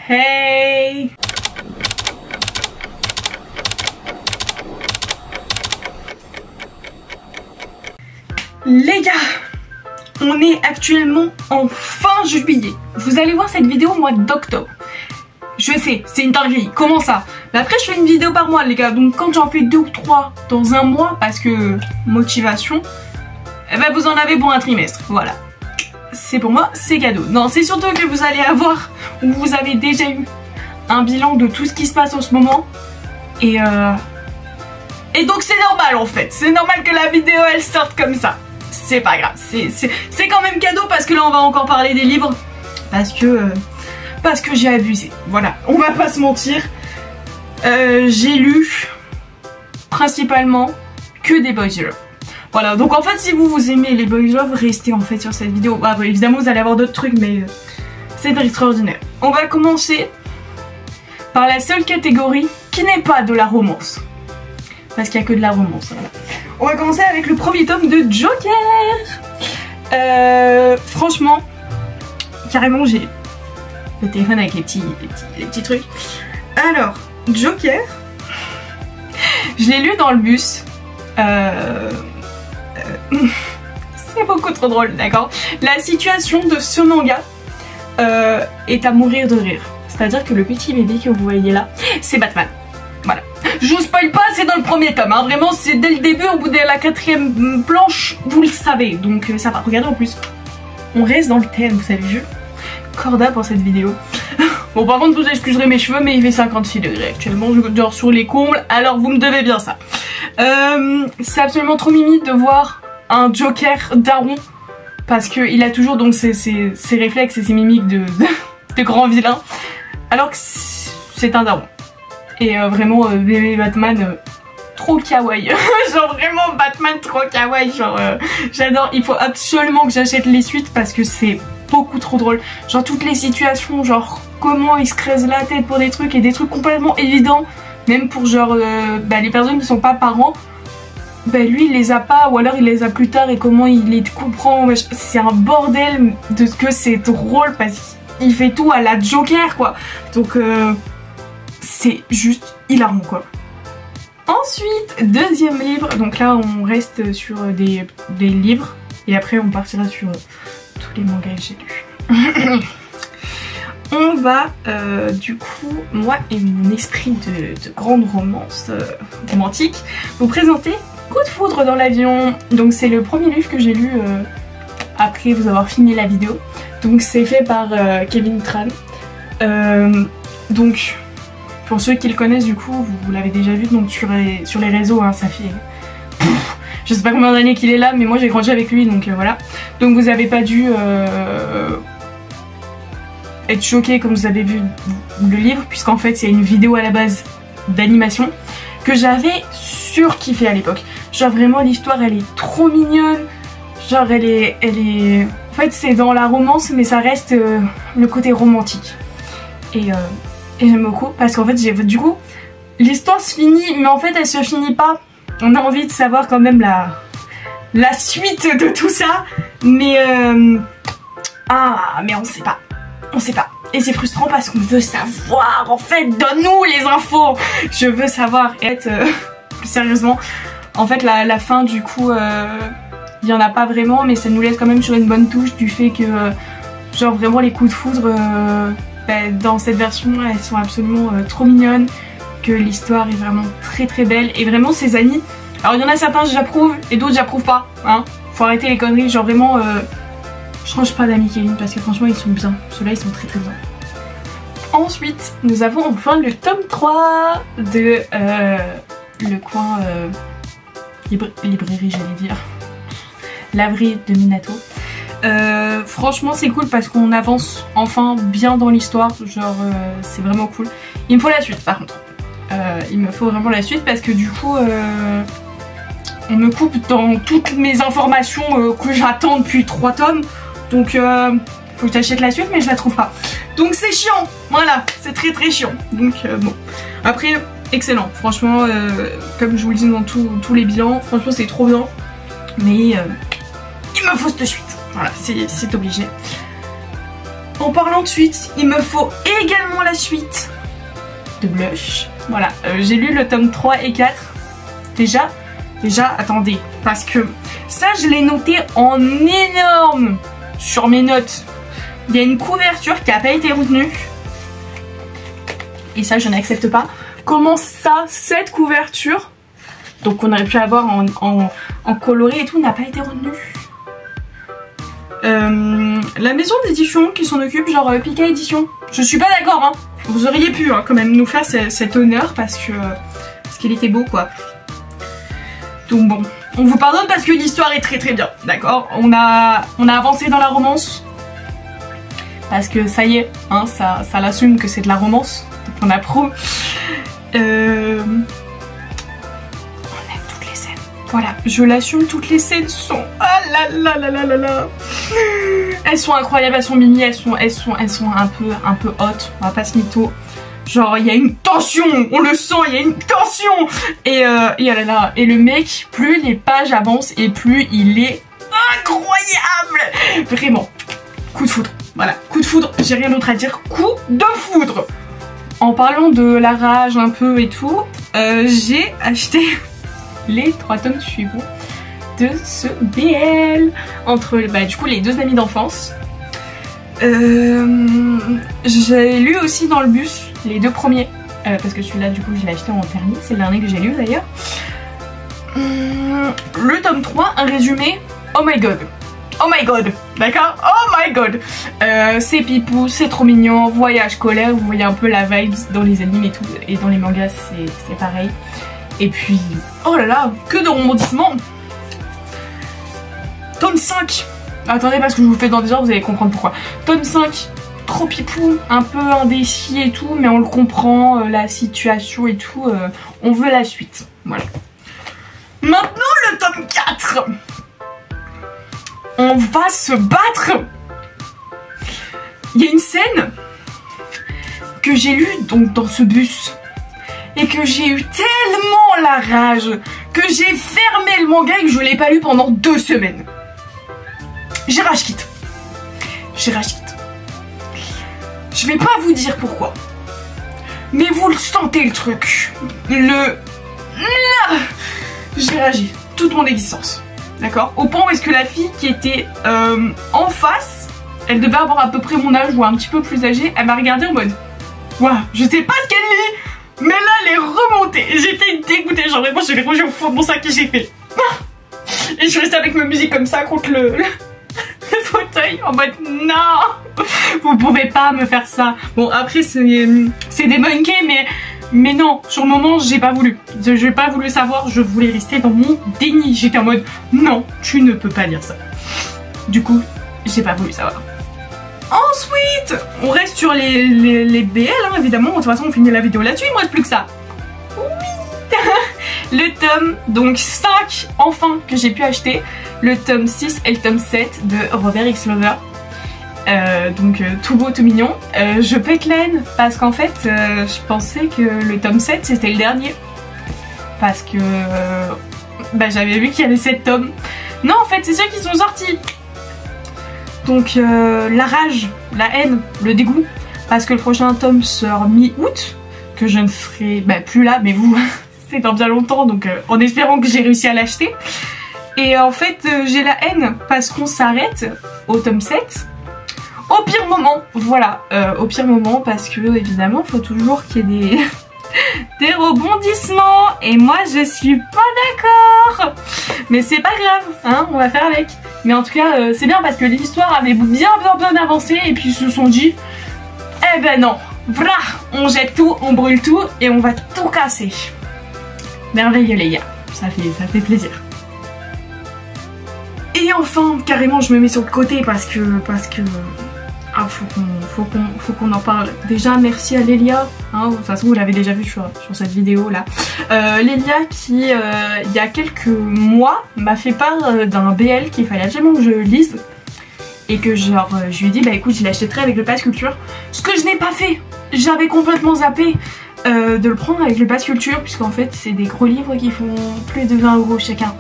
Hey! Les gars, on est actuellement en fin juillet. Vous allez voir cette vidéo au mois d'octobre. Je sais, c'est une dinguerie. Comment ça? Mais après, je fais une vidéo par mois, les gars. Donc, quand j'en fais 2 ou 3 dans un mois, parce que motivation, eh ben, vous en avez pour un trimestre. Voilà. C'est pour moi, c'est cadeau. Non, c'est surtout que vous allez avoir, ou vous avez déjà eu, un bilan de tout ce qui se passe en ce moment. Et donc, c'est normal en fait. C'est normal que la vidéo elle sorte comme ça. C'est pas grave. C'est quand même cadeau parce que là, on va encore parler des livres. Parce que j'ai abusé. Voilà, on va pas se mentir. J'ai lu principalement que des boys love. Voilà, donc en fait si vous aimez les boys love, restez en fait sur cette vidéo. Bah, évidemment vous allez avoir d'autres trucs mais c'est extraordinaire. On va commencer par la seule catégorie qui n'est pas de la romance. Parce qu'il n'y a que de la romance. Voilà. On va commencer avec le premier tome de Joker. Franchement, carrément j'ai le téléphone avec les petits trucs. Alors, Joker, je l'ai lu dans le bus. C'est beaucoup trop drôle, d'accord. La situation de ce manga est à mourir de rire. C'est-à-dire que le petit bébé que vous voyez là, c'est Batman. Voilà. Je vous spoil pas, c'est dans le premier tome. Hein. Vraiment, c'est dès le début, au bout de la 4e planche, vous le savez. Donc ça va. Regardez en plus. On reste dans le thème, vous savez, je corda pour cette vidéo. Bon, par contre, vous excuserez mes cheveux, mais il fait 56 degrés actuellement. Je dors sur les combles, alors vous me devez bien ça. C'est absolument trop mimi de voir un Joker daron. Parce qu'il a toujours donc ses réflexes et ses mimiques de grand vilain. Alors que c'est un daron. Et vraiment, bébé Batman, trop kawaii. Genre vraiment Batman trop kawaii. Genre j'adore. Il faut absolument que j'achète les suites parce que c'est beaucoup trop drôle. Genre toutes les situations, genre comment il se creuse la tête pour des trucs et des trucs complètement évidents. Même pour genre les personnes qui sont pas parents. Lui il les a pas ou alors il les a plus tard et comment il les comprend. C'est un bordel de ce que c'est drôle parce qu'il fait tout à la Joker quoi. Donc c'est juste hilarant quoi. Ensuite, deuxième livre, donc là on reste sur des livres et après on partira sur tous les mangas que j'ai lus. On va du coup, moi et mon esprit de grande romance romantique, vous présenter Coup de foudre dans l'avion. Donc c'est le premier livre que j'ai lu après vous avoir fini la vidéo. Donc c'est fait par Kevin Tran. Donc pour ceux qui le connaissent du coup, vous l'avez déjà vu donc sur les réseaux, hein, ça fait... je sais pas combien d'années qu'il est là, mais moi j'ai grandi avec lui donc voilà. Donc vous avez pas dû être choqué comme vous avez vu le livre, puisqu'en fait c'est une vidéo à la base d'animation que j'avais surkiffé à l'époque. Genre vraiment l'histoire elle est trop mignonne. Genre elle est... En fait c'est dans la romance mais ça reste le côté romantique. Et j'aime beaucoup parce qu'en fait du coup l'histoire se finit mais en fait elle se finit pas. On a envie de savoir quand même la suite de tout ça. Mais mais on sait pas. On sait pas. Et c'est frustrant parce qu'on veut savoir. En fait, donne-nous les infos. Je veux savoir. Et plus sérieusement, en fait la fin du coup il y en a pas vraiment mais ça nous laisse quand même sur une bonne touche du fait que genre vraiment les coups de foudre dans cette version elles sont absolument trop mignonnes, que l'histoire est vraiment très très belle et vraiment ces amis, alors il y en a certains j'approuve et d'autres j'approuve pas hein. Faut arrêter les conneries, genre vraiment je change pas d'amis Kevin parce que franchement ils sont bien, ceux-là ils sont très très bien. Ensuite nous avons enfin le tome 3 de le coin librairie j'allais dire, laverie de Minato. Franchement c'est cool parce qu'on avance enfin bien dans l'histoire, genre c'est vraiment cool. Il me faut la suite par contre, il me faut vraiment la suite parce que du coup on me coupe dans toutes mes informations que j'attends depuis 3 tomes. Donc faut que j'achète la suite mais je la trouve pas. Donc c'est chiant, voilà, c'est très très chiant. Donc bon, après excellent, franchement comme je vous le dis dans tous les bilans, franchement c'est trop bien. Mais il me faut cette suite, voilà, c'est obligé. En parlant de suite, il me faut également la suite de Blush. Voilà, j'ai lu le tome 3 et 4. Déjà, attendez, parce que ça je l'ai noté en énorme sur mes notes. Il y a une couverture qui n'a pas été retenue. Et ça je n'accepte pas. Comment ça, cette couverture, donc on aurait pu avoir en coloré et tout, n'a pas été retenue. La maison d'édition qui s'en occupe, genre Pika Édition. Je suis pas d'accord, hein. Vous auriez pu quand même nous faire cet honneur parce qu'il était beau quoi. Donc bon, on vous pardonne parce que l'histoire est très très bien, d'accord. On a avancé dans la romance. Parce que ça y est, hein, ça l'assume que c'est de la romance. Donc on approuve. On aime toutes les scènes. Voilà, je l'assume, toutes les scènes sont... Ah là là là là là là. Elles sont incroyables, elles sont mimi, elles sont un peu hautes, on va pas se mytho. Genre il y a une tension, on le sent, il y a une tension. Et oh là là, et le mec, plus les pages avancent et plus il est incroyable. Vraiment, coup de foudre. Voilà, coup de foudre, j'ai rien d'autre à dire, coup de foudre. En parlant de la rage un peu et tout, j'ai acheté les 3 tomes suivants de ce BL entre du coup les 2 amis d'enfance. J'ai lu aussi dans le bus les 2 premiers parce que celui-là du coup je l'ai acheté en permis, c'est le dernier que j'ai lu d'ailleurs. Le tome 3, un résumé, oh my god, d'accord, oh my god. C'est pipou, c'est trop mignon, voyage scolaire, vous voyez un peu la vibe dans les animes et tout, et dans les mangas c'est pareil. Et puis, oh là là, que de rebondissements. Tome 5, attendez parce que je vous le fais dans des heures, vous allez comprendre pourquoi. Tome 5, trop pipou, un peu indécis et tout, mais on le comprend, la situation et tout, on veut la suite, voilà. Maintenant le tome 4. On va se battre. Il y a une scène que j'ai lue donc dans ce bus et que j'ai eu tellement la rage que j'ai fermé le manga et que je l'ai pas lu pendant 2 semaines. J'ai rage quitte. Je vais pas vous dire pourquoi, mais vous le sentez le truc. J'ai ragi toute mon existence. D'accord. Au point où est-ce que la fille qui était en face, elle devait avoir à peu près mon âge ou un petit peu plus âgée, elle m'a regardée en mode waouh, je sais pas ce qu'elle lit, mais là elle est remontée. J'étais dégoûtée, genre vraiment je l'ai rangée au fond de mon sac et j'ai fait et je suis restée avec ma musique comme ça contre le fauteuil en mode non, vous pouvez pas me faire ça. Bon après c'est des monkeys mais non, sur le moment, j'ai pas voulu. J'ai pas voulu savoir, je voulais rester dans mon déni. J'étais en mode, non, tu ne peux pas dire ça. Du coup, j'ai pas voulu savoir. Ensuite, on reste sur les BL, hein, évidemment. De toute façon, on finit la vidéo là-dessus, il me reste plus que ça. Oui. Le tome, donc 5, enfin, que j'ai pu acheter. Le tome 6 et le tome 7 de Robert X Lover. Donc tout beau, tout mignon. Je pète la haine parce qu'en fait je pensais que le tome 7 c'était le dernier. Parce que j'avais vu qu'il y avait 7 tomes. Non en fait c'est ceux qui sont sortis. Donc la rage, la haine, le dégoût. Parce que le prochain tome sort mi-août. Que je ne serai plus là, mais vous c'est dans bien longtemps. Donc en espérant que j'ai réussi à l'acheter. Et en fait j'ai la haine parce qu'on s'arrête au tome 7. Au pire moment, voilà, au pire moment parce que évidemment faut toujours qu'il y ait des rebondissements et moi je suis pas d'accord. Mais c'est pas grave, hein, on va faire avec. Mais en tout cas c'est bien parce que l'histoire avait bien avancé et puis ils se sont dit eh ben non, voilà, on jette tout, on brûle tout et on va tout casser. Merveilleux les gars, ça fait plaisir. Et enfin, carrément je me mets sur le côté parce que ah, faut qu'on en parle. Déjà merci à Lélia, hein, de toute façon vous l'avez déjà vu sur cette vidéo là. Lélia qui il y a quelques mois m'a fait part d'un BL qu'il fallait absolument que je lise. Et que genre je lui ai dit bah écoute je l'achèterai avec le pass culture. Ce que je n'ai pas fait, j'avais complètement zappé de le prendre avec le pass culture. Puisqu'en fait c'est des gros livres qui font plus de 20 € chacun.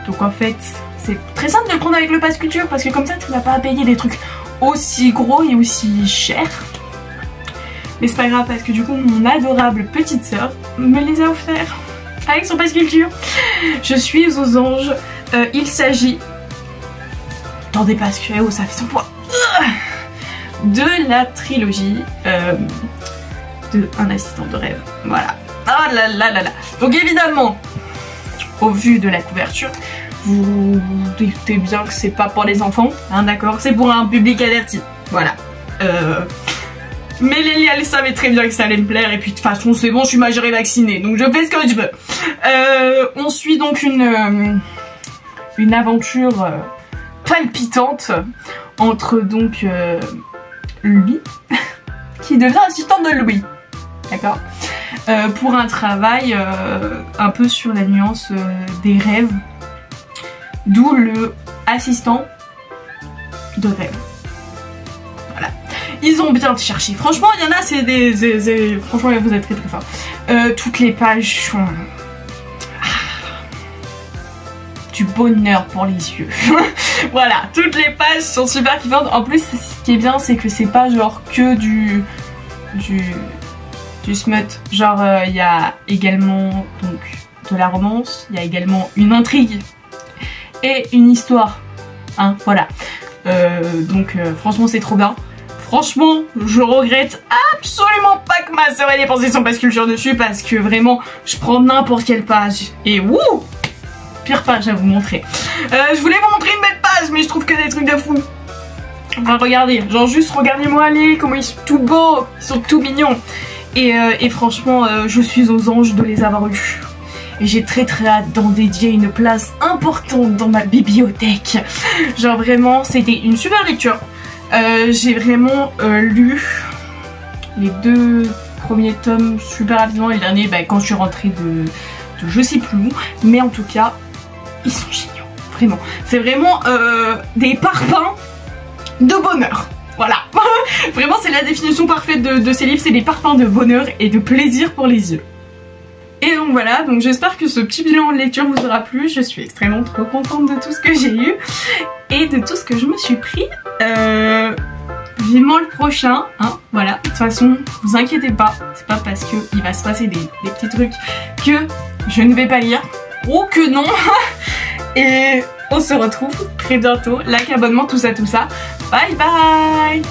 Donc en fait c'est très simple de le prendre avec le pass culture parce que comme ça tu n'as pas à payer des trucs aussi gros et aussi cher. Mais c'est pas grave parce que du coup mon adorable petite sœur me les a offerts avec son pass culture. Je suis aux anges. Il s'agit, attendez parce que ça fait son poids, de la trilogie de Un assistant de rêve. Voilà. Ah là là là là. Donc évidemment, au vu de la couverture, vous doutez bien que c'est pas pour les enfants, hein, d'accord, c'est pour un public averti. Voilà. Mais Lélia, elle savait très bien que ça allait me plaire et puis de toute façon c'est bon, je suis majeure et vaccinée, donc je fais ce que je veux. On suit donc une aventure palpitante entre donc Louis, qui devient assistant de Louis, d'accord, pour un travail un peu sur la nuance des rêves, d'où le assistant de rêve. Voilà. Ils ont bien cherché. Franchement, il y en a, c'est des... Franchement, vous êtes très très forts. Toutes les pages sont... du bonheur pour les yeux. Voilà, toutes les pages sont super kiffantes. En plus, ce qui est bien, c'est que c'est pas genre que du smut. Genre, il y a également donc de la romance, il y a également une intrigue et une histoire. Hein, voilà. Donc, franchement, c'est trop bien. Franchement, je regrette absolument pas que ma soeur ait dépensé son pass culture dessus parce que vraiment, je prends n'importe quelle page et wouh, pire page à vous montrer. Je voulais vous montrer une belle page, mais je trouve que des trucs de fou. Enfin, regardez, genre juste regardez-moi aller, comment ils sont tout beaux, ils sont tout mignons. Et franchement, je suis aux anges de les avoir eus. Et j'ai très très hâte d'en dédier une place importante dans ma bibliothèque. Genre vraiment, c'était une super lecture. J'ai vraiment lu les 2 premiers tomes super rapidement et le dernier quand je suis rentrée de je sais plus où, mais en tout cas ils sont géniaux, vraiment. C'est vraiment des parpaings de bonheur, voilà. Vraiment c'est la définition parfaite de ces livres, c'est des parpaings de bonheur et de plaisir pour les yeux. Et donc voilà, donc j'espère que ce petit bilan de lecture vous aura plu. Je suis extrêmement trop contente de tout ce que j'ai eu et de tout ce que je me suis pris. Vivement le prochain, hein, voilà. De toute façon, vous inquiétez pas, c'est pas parce qu'il va se passer des petits trucs que je ne vais pas lire, ou que non. Et on se retrouve très bientôt, like, abonnement, tout ça. Bye bye.